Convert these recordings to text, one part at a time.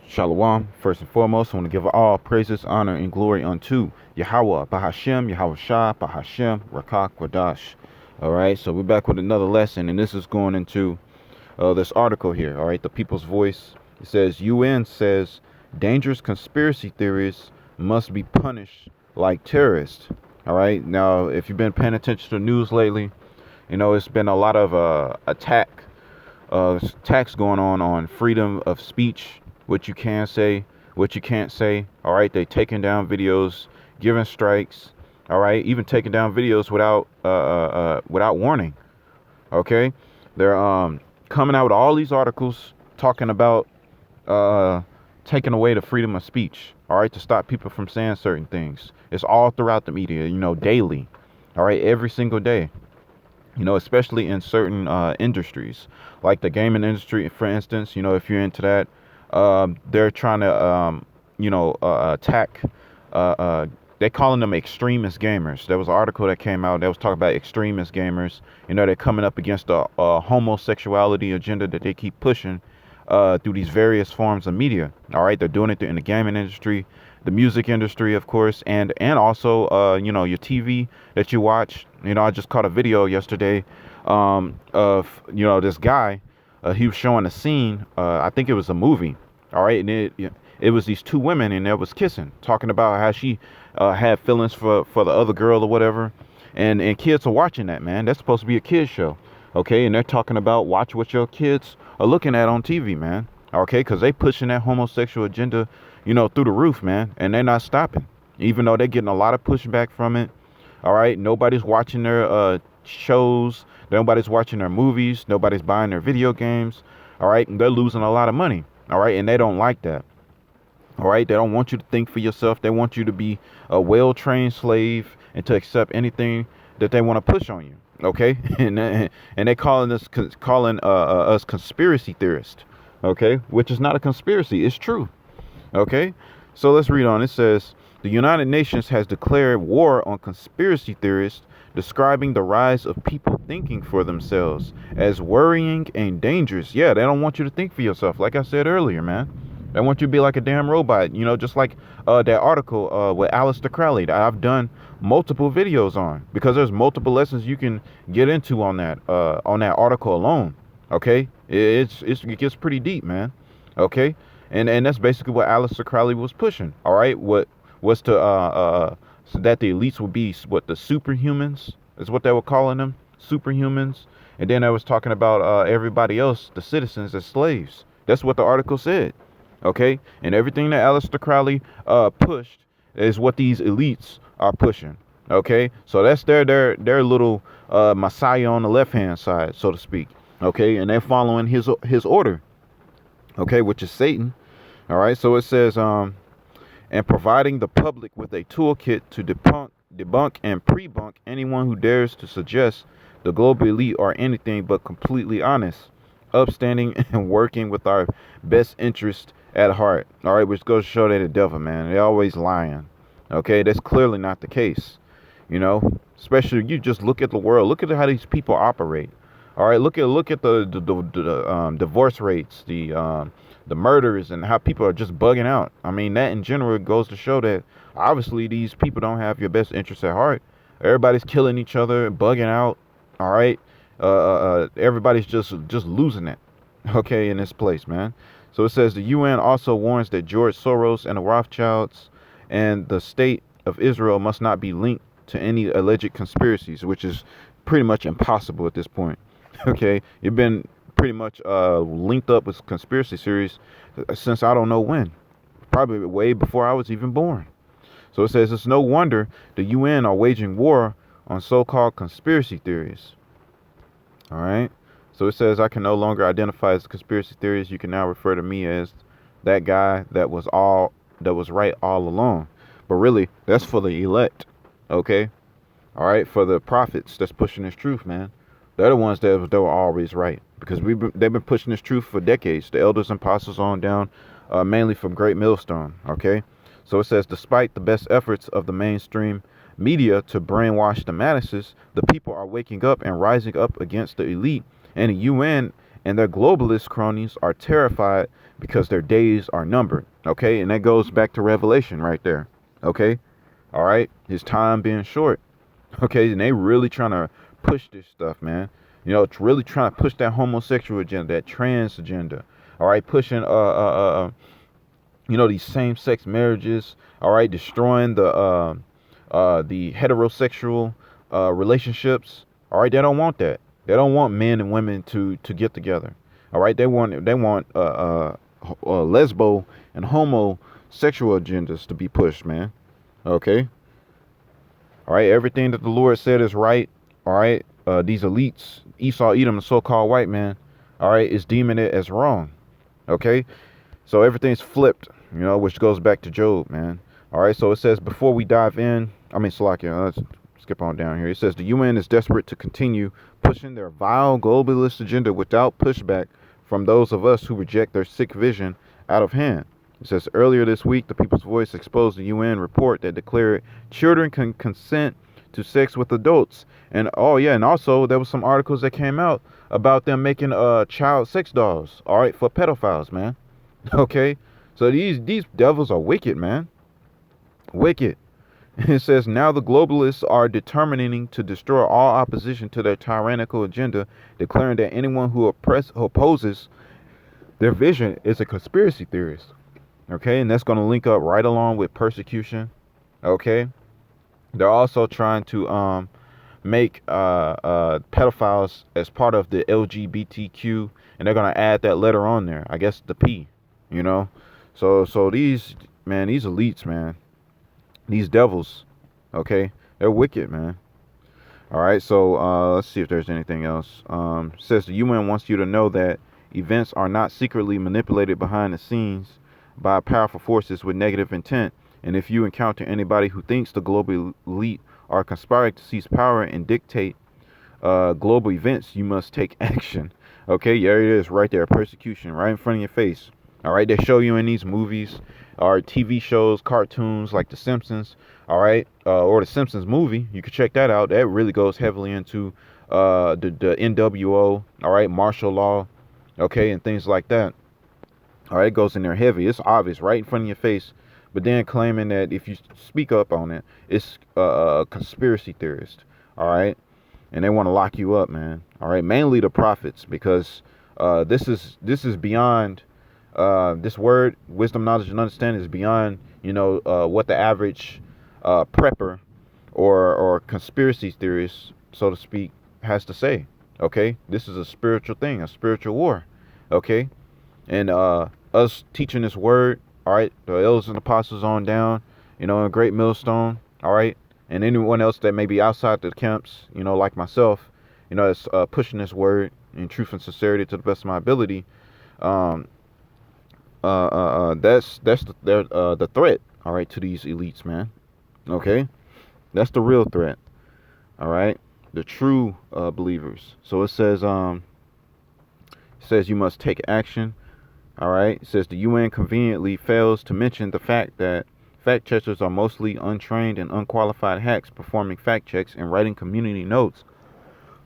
Shalom. First and foremost, I want to give all praises, honor, and glory unto Yahweh, Bahashem, Yahweh Shah, Bahashem, Rakak, Wadash. All right, so we're back with another lesson, and this is going into this article here. All right, the People's Voice. It says UN says dangerous conspiracy theories must be punished like terrorists. All right, now if you've been paying attention to the news lately, you know it's been a lot of attacks going on freedom of speech, what you can say, what you can't say. All right, they taking down videos, giving strikes. All right, even taking down videos without warning. Okay, they're coming out with all these articles talking about uh taking away the freedom of speech. All right, to stop people from saying certain things. It's all throughout the media, daily. All right, every single day, especially in certain industries, like the gaming industry, for instance. If you're into that, they're trying to, attack. Uh, uh, they calling them extremist gamers. There was an article that came out that was talking about extremist gamers. They're coming up against the homosexuality agenda that they keep pushing through these various forms of media. All right, they're doing it in the gaming industry, the music industry, of course, and also your TV that you watch. I just caught a video yesterday of this guy. He was showing a scene. I think it was a movie. All right, and it was these two women, and they was kissing, talking about how she had feelings for the other girl or whatever. And kids are watching that, man. That's supposed to be a kids show. Okay, and they're talking about watch what your kids are looking at on TV, man. Okay, because they pushing that homosexual agenda, through the roof, man, and they're not stopping, even though they're getting a lot of pushback from it. All right, nobody's watching their shows, nobody's watching their movies, nobody's buying their video games. All right, and they're losing a lot of money. All right, and they don't like that. All right, they don't want you to think for yourself. They want you to be a well-trained slave and to accept anything that they want to push on you. Okay, and they calling us conspiracy theorists. Okay, which is not a conspiracy. It's true. Okay, so let's read on. It says the United Nations has declared war on conspiracy theorists, describing the rise of people thinking for themselves as worrying and dangerous. Yeah, they don't want you to think for yourself. Like I said earlier, man. They want you to be like a damn robot, just like that article with Aleister Crowley that I've done multiple videos on, because there's multiple lessons you can get into on that article alone. Okay, it gets pretty deep, man. Okay, and that's basically what Aleister Crowley was pushing. All right, what was to so that the elites would be what the superhumans is what they were calling them, superhumans, and then I was talking about everybody else, the citizens, as slaves. That's what the article said. Okay, and everything that Aleister Crowley pushed is what these elites are pushing. Okay, so that's their little messiah on the left hand side, so to speak. Okay, and they're following his order. Okay, which is Satan. All right, so it says and providing the public with a toolkit to debunk and pre-bunk anyone who dares to suggest the global elite are anything but completely honest, upstanding, and working with our best interest at heart. All right, which goes to show that the devil, man, they're always lying. Okay, that's clearly not the case. Especially you just look at the world, look at how these people operate. All right, look at the divorce rates, the murders, and how people are just bugging out. I mean, that in general goes to show that obviously these people don't have your best interests at heart. Everybody's killing each other, bugging out. All right, everybody's just losing it. Okay, in this place, man. So it says the UN also warns that George Soros and the Rothschilds and the state of Israel must not be linked to any alleged conspiracies, which is pretty much impossible at this point. Okay, you've been pretty much linked up with conspiracy theories since I don't know when, probably way before I was even born. So it says it's no wonder the UN are waging war on so-called conspiracy theories. All right. So it says I can no longer identify as a conspiracy theorist. You can now refer to me as that guy that was right all along. But really, that's for the elect. Okay. All right. For the prophets that's pushing this truth, man. They're the ones that were always right, because they've been pushing this truth for decades. The elders and apostles on down, mainly from Great Millstone. Okay. So it says, despite the best efforts of the mainstream media to brainwash the masses, the people are waking up and rising up against the elite and the UN and their globalist cronies are terrified because their days are numbered. Okay, and that goes back to Revelation right there. Okay, all right, his time being short. Okay, and they really trying to push this stuff, man. You know, it's really trying to push that homosexual agenda, that trans agenda. All right, pushing these same-sex marriages. All right, destroying the heterosexual relationships. All right, they don't want that. They don't want men and women to get together. All right, they want lesbo and homosexual agendas to be pushed, man. Okay. All right, everything that the Lord said is right. All right, these elites, Esau, Edom, the so-called white man, all right, is deeming it as wrong. Okay, so everything's flipped, which goes back to Job, man. All right, so it says before we dive in, Salakia, let's skip on down here. It says the UN is desperate to continue pushing their vile globalist agenda without pushback from those of us who reject their sick vision out of hand. It says earlier this week, the People's Voice exposed the UN report that declared children can consent to sex with adults. And and also there was some articles that came out about them making child sex dolls, all right, for pedophiles, man. Okay, so these devils are wicked, man. Wicked. It says now the globalists are determining to destroy all opposition to their tyrannical agenda, declaring that anyone who opposes their vision is a conspiracy theorist. Okay, and that's going to link up right along with persecution. Okay, they're also trying to make pedophiles as part of the LGBTQ, and they're going to add that letter on there. I guess the P. So these elites, man, these devils, okay, they're wicked, man. All right, so let's see if there's anything else. Says the UN wants you to know that events are not secretly manipulated behind the scenes by powerful forces with negative intent. And if you encounter anybody who thinks the global elite are conspiring to seize power and dictate global events, you must take action. Okay, there it is right there. Persecution right in front of your face. All right, they show you in these movies or TV shows, cartoons like The Simpsons. All right, or The Simpsons movie. You can check that out. That really goes heavily into the NWO. All right, martial law. Okay, and things like that. All right, it goes in there heavy. It's obvious right in front of your face. But then claiming that if you speak up on it, it's a conspiracy theorist. All right, and they want to lock you up, man. All right, mainly the prophets, because this is beyond this word, wisdom, knowledge, and understanding is beyond what the average prepper or conspiracy theorist, so to speak, has to say. Okay, this is a spiritual thing, a spiritual war. Okay, and us teaching this word, all right, the elders and apostles on down, in Great Millstone, all right, and anyone else that may be outside the camps, like myself, that's pushing this word in truth and sincerity to the best of my ability. That's the threat, all right, to these elites, man. Okay, that's the real threat, all right, the true believers. So it says you must take action. All right, it says the UN conveniently fails to mention the fact that fact checkers are mostly untrained and unqualified hacks performing fact checks and writing community notes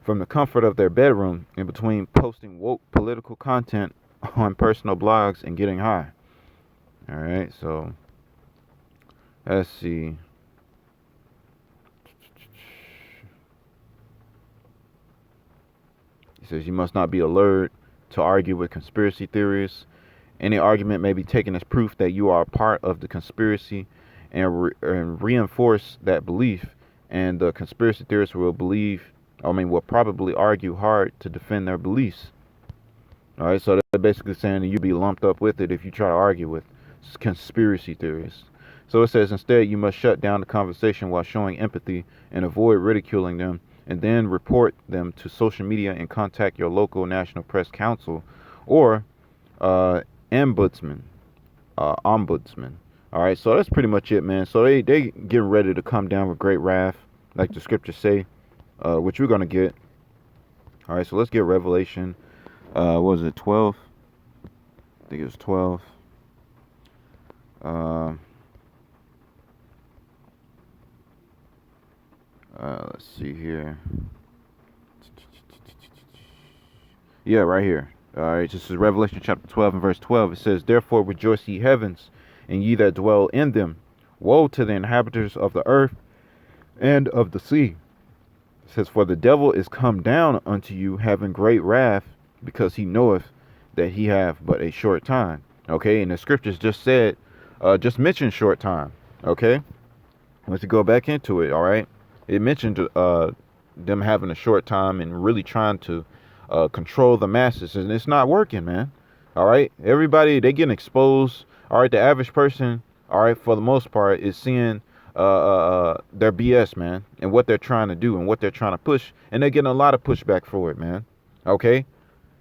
from the comfort of their bedroom in between posting woke political content on personal blogs and getting high. All right, so let's see. It says you must not be alert to argue with conspiracy theorists. Any argument may be taken as proof that you are a part of the conspiracy and reinforce that belief. And the conspiracy theorists will will probably argue hard to defend their beliefs. All right, so they're basically saying that you'll be lumped up with it if you try to argue with conspiracy theorists. So it says instead you must shut down the conversation while showing empathy and avoid ridiculing them, and then report them to social media and contact your local National Press Council or ombudsman. All right, so that's pretty much it, man. So they getting ready to come down with great wrath, like the scriptures say, which we're gonna get. All right, so let's get Revelation. What was it, 12? I think it was 12. Let's see here. Yeah, right here. All right, this is Revelation chapter 12 and verse 12. It says, "Therefore rejoice, ye heavens, and ye that dwell in them. Woe to the inhabitants of the earth and of the sea." It says, "For the devil is come down unto you, having great wrath, because he knoweth that he have but a short time." Okay, and the scriptures just said, just mentioned short time. Okay, let's go back into it. All right, it mentioned them having a short time and really trying to control the masses, and it's not working, man. All right, everybody, they getting exposed. All right, the average person, all right, for the most part, is seeing their BS, man, and what they're trying to do and what they're trying to push, and they're getting a lot of pushback for it, man. Okay,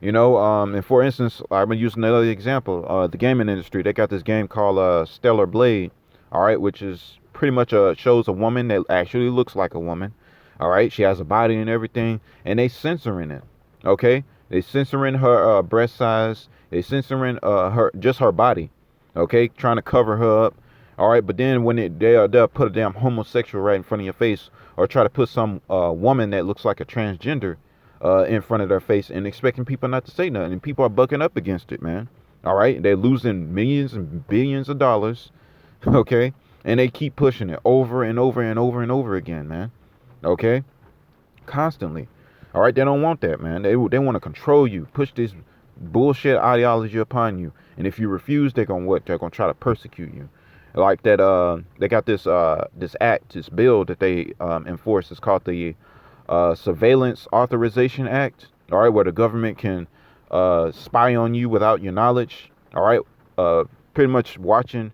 and for instance, I'm gonna use another example. The gaming industry, they got this game called Stellar Blade, all right, which is pretty much shows a woman that actually looks like a woman. All right, she has a body and everything, and they censoring it. Okay, they censoring her breast size. They censoring her just her body. Okay, trying to cover her up. All right, but then when they'll put a damn homosexual right in front of your face, or try to put some woman that looks like a transgender in front of their face, and expecting people not to say nothing, and people are bucking up against it, man. All right, they're losing millions and billions of dollars. Okay, and they keep pushing it over and over and over and over again, man. Okay, constantly. All right, they don't want that, man. They want to control you, push this bullshit ideology upon you, and if you refuse, they're gonna what? They're gonna try to persecute you. Like that, they got this act, this bill that they enforce. It's called the Surveillance Authorization Act. All right, where the government can spy on you without your knowledge. All right, pretty much watching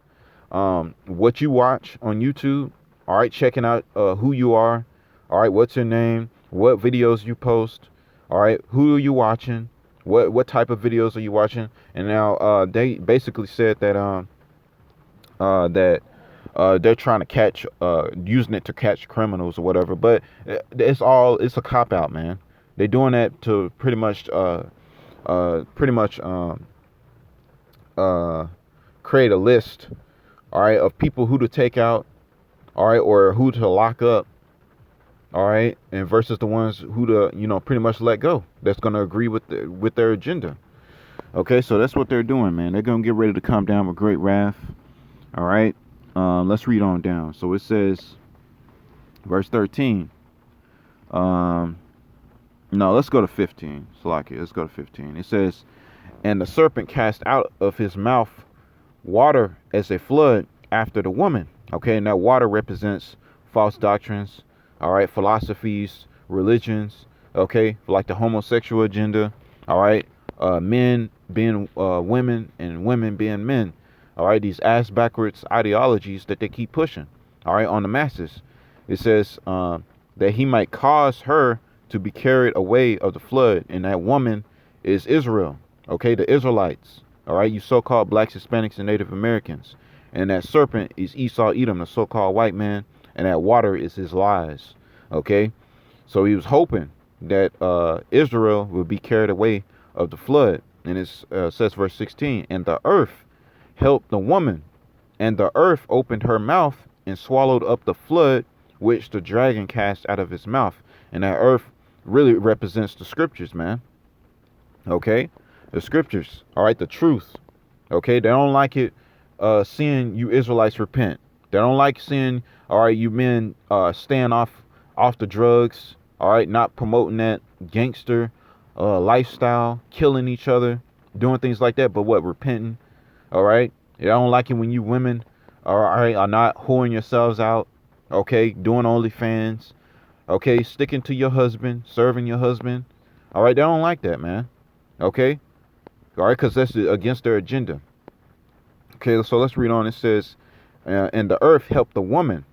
what you watch on YouTube. All right, checking out who you are. All right, what's your name? What videos you post? All right, who are you watching? What type of videos are you watching? And now they basically said that they're trying to catch using it to catch criminals or whatever. But it's a cop out, man. They're doing that to pretty much create a list, all right, of people who to take out, all right, or who to lock up, all right, and versus the ones who to pretty much let go. That's gonna agree with their agenda. Okay, so that's what they're doing, man. They're gonna get ready to come down with great wrath. All right, let's read on down. So it says, verse 13. No, let's go to 15. Salaki, let's go to 15. It says, "And the serpent cast out of his mouth water as a flood after the woman." Okay, and that water represents false doctrines, all right, philosophies, religions, okay, like the homosexual agenda, all right, men being women and women being men, all right, these ass backwards ideologies that they keep pushing, all right, on the masses. It says that he might cause her to be carried away of the flood, and that woman is Israel, okay, the Israelites. All right, you so-called blacks, Hispanics, and Native Americans. And that serpent is Esau Edom, the so-called white man, and that water is his lies. Okay, so he was hoping that Israel would be carried away of the flood. And it says, verse 16, "And the earth helped the woman, and the earth opened her mouth and swallowed up the flood which the dragon cast out of his mouth." And that earth really represents the scriptures, man. Okay, the scriptures, all right, the truth. Okay, they don't like it seeing you Israelites repent. They don't like seeing, all right, you men staying off the drugs, all right, not promoting that gangster lifestyle, killing each other, doing things like that, but what, repenting. All right, they don't like it when you women all right are not whoring yourselves out, okay, doing OnlyFans, okay, sticking to your husband, serving your husband. All right, they don't like that, man. Okay, all right, because that's against their agenda. Okay, so let's read on. It says, "And the earth helped the woman,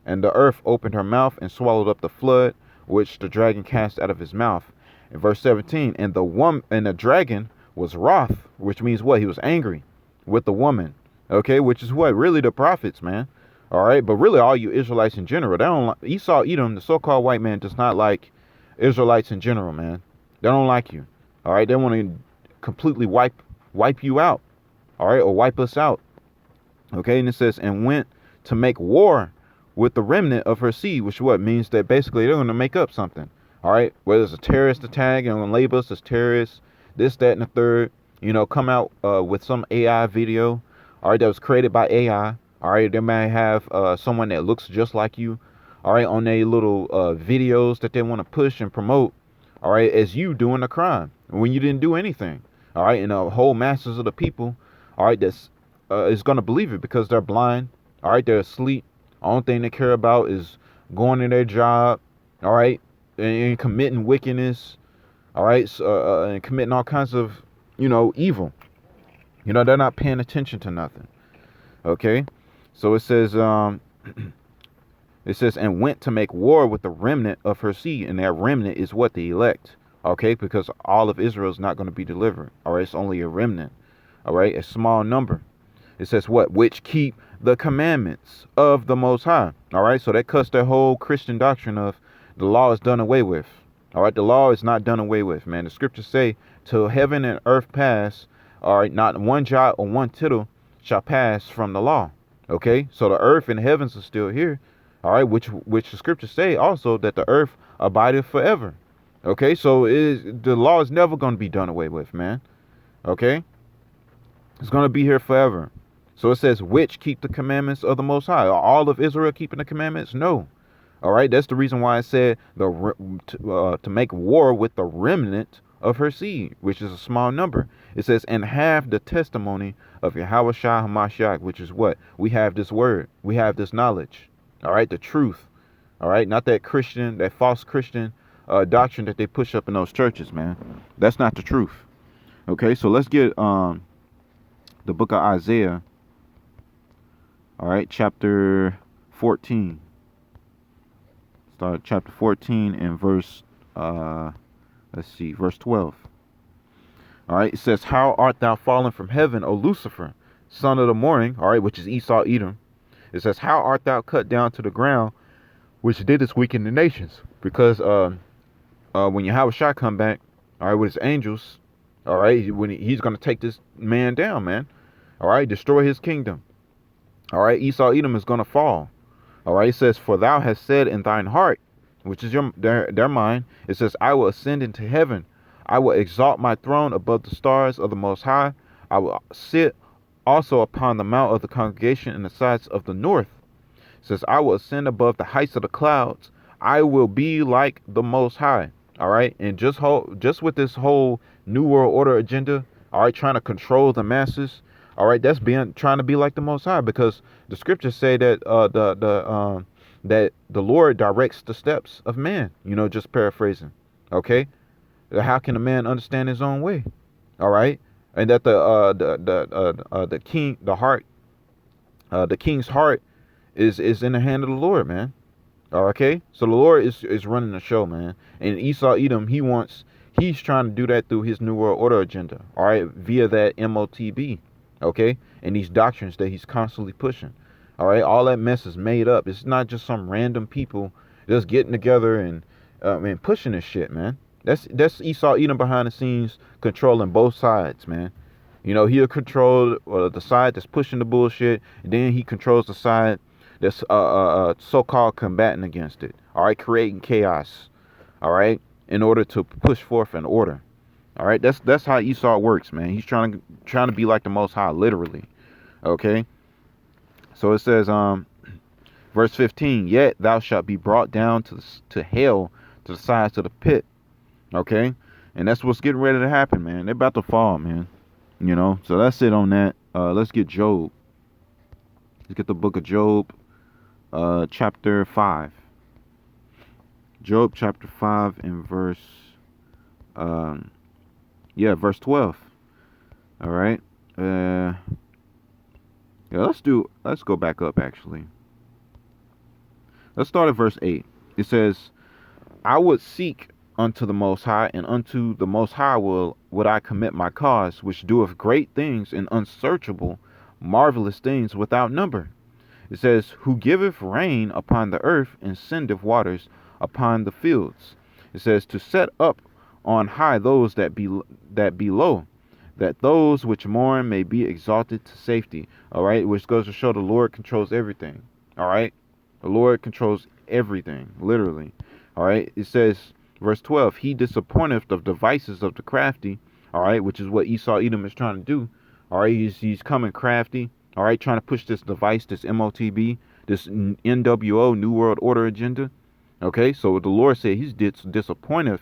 and the earth opened her mouth and swallowed up the flood, which the dragon cast out of his mouth." In verse 17, "And the dragon was wroth," which means what? He was angry with the woman. Okay, which is what? Really the prophets, man. All right, but really all you Israelites in general. They don't like Esau Edom, the so-called white man, does not like Israelites in general, man. They don't like you. All right, they want to completely wipe you out. All right, or wipe us out. Okay, and it says, "And went to make war with the remnant of her seed," which what means that basically they're going to make up something. All right, whether it's a terrorist attack and going to label us as terrorists, this, that, and the third. Come out with some AI video, all right, that was created by AI. All right, they might have someone that looks just like you, all right, on their little videos that they want to push and promote, all right, as you doing the crime when you didn't do anything, all right, and the whole masses of the people, all right, that's is gonna believe it because they're blind, all right, they're asleep. Only thing they care about is going to their job, all right, and committing wickedness, all right, so, and committing all kinds of, evil. They're not paying attention to nothing. Okay, so it says, and went to make war with the remnant of her seed, and that remnant is what? The elect. Okay, because all of Israel is not going to be delivered. All right, it's only a remnant. All right, a small number. It says what? Which keep the commandments of the Most High. All right, so that cuts their whole Christian doctrine of the law is done away with. All right, the law is not done away with, man. The scriptures say, till heaven and earth pass, all right, not one jot or one tittle shall pass from the law. Okay, so the earth and heavens are still here. All right, which the scriptures say also that the earth abideth forever. Okay, so the law is never going to be done away with, man. Okay, it's going to be here forever. So it says, which keep the commandments of the Most High. Are all of Israel keeping the commandments? No. All right, that's the reason why I said to make war with the remnant of her seed, which is a small number. It says, and have the testimony of Yahweh Shah Hamashiach, which is what? We have this word. We have this knowledge. All right, the truth. All right, not that false Christian doctrine that they push up in those churches, man. That's not the truth. Okay, so let's get the book of Isaiah. All right, chapter 14. Start chapter 14 and verse, verse 12. All right, it says, how art thou fallen from heaven, O Lucifer, son of the morning, all right, which is Esau, Edom. It says, how art thou cut down to the ground, which didst weaken the nations? Because when Yahweh Shah come back, all right, with his angels, all right, when he's going to take this man down, man, all right, destroy his kingdom. All right, Esau, Edom is going to fall. All right, it says, for thou hast said in thine heart, which is their mind, it says, I will ascend into heaven. I will exalt my throne above the stars of the Most High. I will sit also upon the mount of the congregation in the sides of the north. It says, I will ascend above the heights of the clouds. I will be like the Most High. All right, and just with this whole New World Order agenda, all right, trying to control the masses. All right, that's trying to be like the Most High, because the scriptures say that that the Lord directs the steps of man. Just paraphrasing. Okay, how can a man understand his own way? All right, and that the king's heart is in the hand of the Lord, man. Okay, so the Lord is running the show, man. And Esau Edom, he's trying to do that through his New World Order agenda. All right, via that MOTB. Okay, and these doctrines that he's constantly pushing. All right, all that mess is made up. It's not just some random people just getting together and pushing this shit, man. That's Esau Edom behind the scenes, controlling both sides, man. He'll control the side that's pushing the bullshit, and then he controls the side that's so-called combating against it. All right, creating chaos. All right, in order to push forth an order. All right, that's how Esau works, man. He's trying to be like the Most High, literally. Okay, so it says, verse 15, yet thou shalt be brought down to hell, to the sides of the pit. Okay, and that's what's getting ready to happen, man. They're about to fall, man. So that's it on that. Let's get Job. Let's get the book of Job, chapter 5. Job chapter 5 and verse verse 12. All right. Let's go back up, actually. Let's start at verse 8. It says, I would seek unto the Most High, and unto the Most High would I commit my cause, which doeth great things and unsearchable, marvelous things without number. It says, who giveth rain upon the earth, and sendeth waters upon the fields. It says, to set up on high those that be low, that those which mourn may be exalted to safety. All right, which goes to show the Lord controls everything. All right, the Lord controls everything, literally. All right, it says, verse 12, he disappointeth the devices of the crafty. all right, which is what Esau Edom is trying to do. All right, he's coming crafty, all right, trying to push this device, this MOTB, this NWO, New World Order agenda. Okay, so the Lord said he's disappointed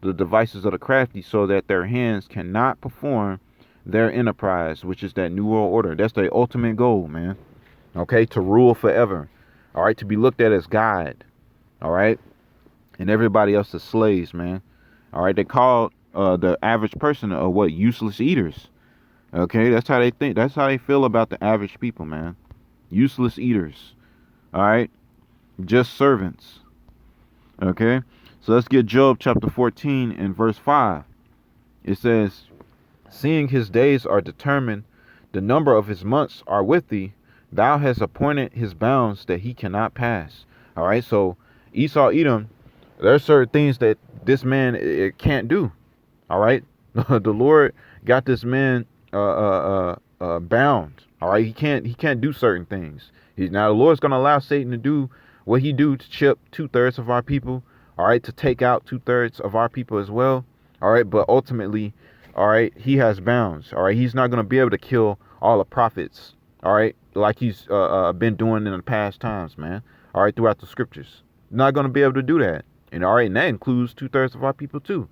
the devices of the crafty so that their hands cannot perform their enterprise, which is that New World Order. That's the ultimate goal, man. Okay, to rule forever. All right, to be looked at as God. All right, and everybody else is slaves, man. All right, they called the average person what, useless eaters. Okay, that's how they think. That's how they feel about the average people, man. Useless eaters. All right, just servants. Okay, so let's get Job chapter 14 and verse 5. It says, seeing his days are determined, the number of his months are with thee, thou hast appointed his bounds that he cannot pass. All right, so Esau Edom, there are certain things that this man it can't do. All right, the Lord got this man bound. All right, he can't do certain things. Now the Lord's gonna allow Satan to do what he do to chip 2/3 of our people. All right, to take out 2/3 of our people as well. All right, but ultimately, all right, he has bounds. All right, he's not gonna be able to kill all the prophets. All right, like he's been doing in the past times, man. All right, throughout the scriptures, not gonna be able to do that. And all right, and that includes 2/3 of our people too.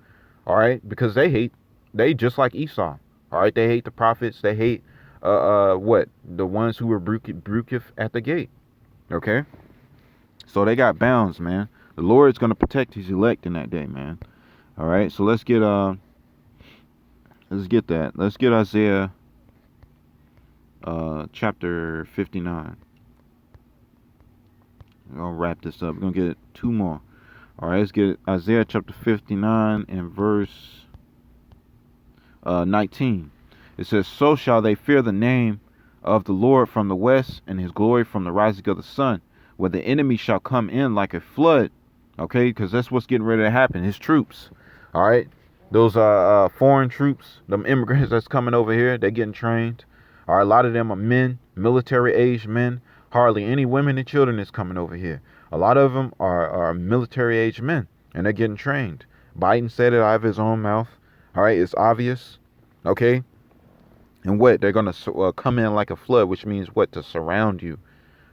All right, because they just like Esau. All right, they hate the prophets. They hate what, the ones who were brooketh at the gate. Okay, so they got bounds, man. The Lord is gonna protect his elect in that day, man. All right, so let's get that. Let's get Isaiah chapter 59. I'll wrap this up. We're gonna get two more. All right, let's get Isaiah chapter 59 and verse 19. It says, so shall they fear the name of the Lord from the west, and his glory from the rising of the sun, where the enemy shall come in like a flood. Okay, because that's what's getting ready to happen. His troops. All right, those foreign troops, them immigrants that's coming over here, they're getting trained. All right, a lot of them are men, military aged men. Hardly any women and children is coming over here. A lot of them are military aged men, and they're getting trained. Biden said it out of his own mouth. All right, it's obvious. Okay, and what, they're gonna come in like a flood, which means what, to surround you.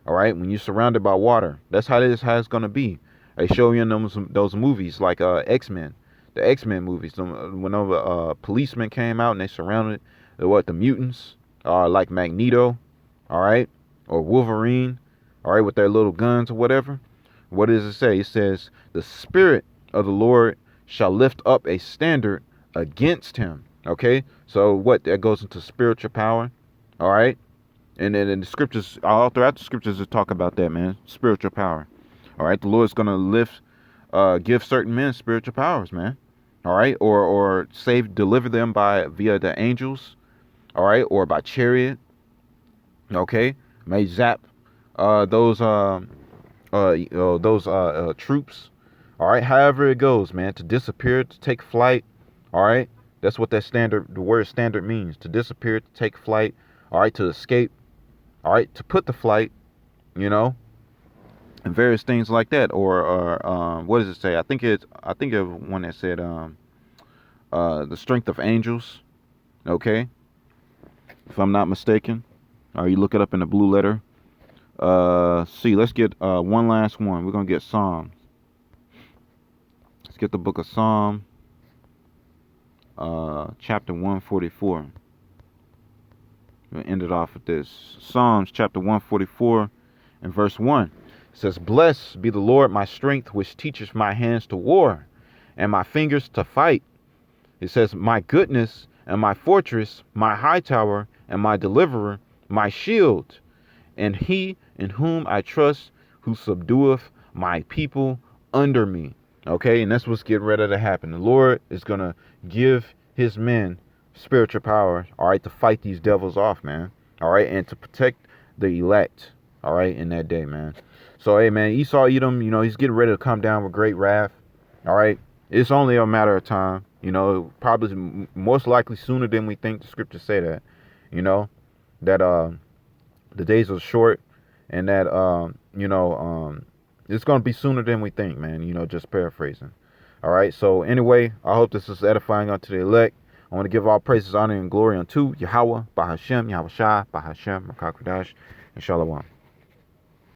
All right, when you're surrounded by water, that's how it's gonna be. They show you in those movies like X-Men, the X-Men movies. Whenever policemen came out and they surrounded the mutants, like Magneto, all right, or Wolverine, all right, with their little guns or whatever. What does it say? It says, the Spirit of the Lord shall lift up a standard against him. Okay, so what, that goes into spiritual power. All right, and then in the scriptures, all throughout the scriptures, to talk about that, man, spiritual power. All right, the Lord's gonna give certain men spiritual powers, man. All right, or deliver them via the angels. All right, or by chariot. Okay, may zap those troops. All right, however it goes, man, to disappear, to take flight. All right, that's what the word standard means: to disappear, to take flight. All right, to escape. All right, to put to flight. You know, and various things like that. Or what does it say? I think it one that said the strength of angels. Okay, if I'm not mistaken. Or you look it up in the blue letter. See, let's get one last one. We're gonna get Psalms. Let's get the book of Psalm, chapter 144. We'll end it off with this. Psalms chapter 144 and verse 1. It says, blessed be the Lord my strength, which teaches my hands to war and my fingers to fight. It says, my goodness and my fortress, my high tower and my deliverer, my shield, and he in whom I trust, who subdueth my people under me. Okay, and that's what's getting ready to happen. The Lord is going to give his men spiritual power, all right, to fight these devils off, man. All right, and to protect the elect, all right, in that day, man. So, hey, man, Esau Edom, he's getting ready to come down with great wrath. All right, it's only a matter of time. Probably most likely sooner than we think. The scriptures say that, that the days are short, and that it's going to be sooner than we think, man. Just paraphrasing. All right, so anyway, I hope this is edifying unto the elect. I want to give all praises, honor, and glory unto Yahweh, Bahashem, Yahweh Shai, Bahashem, Rakakwadash, and Shalom.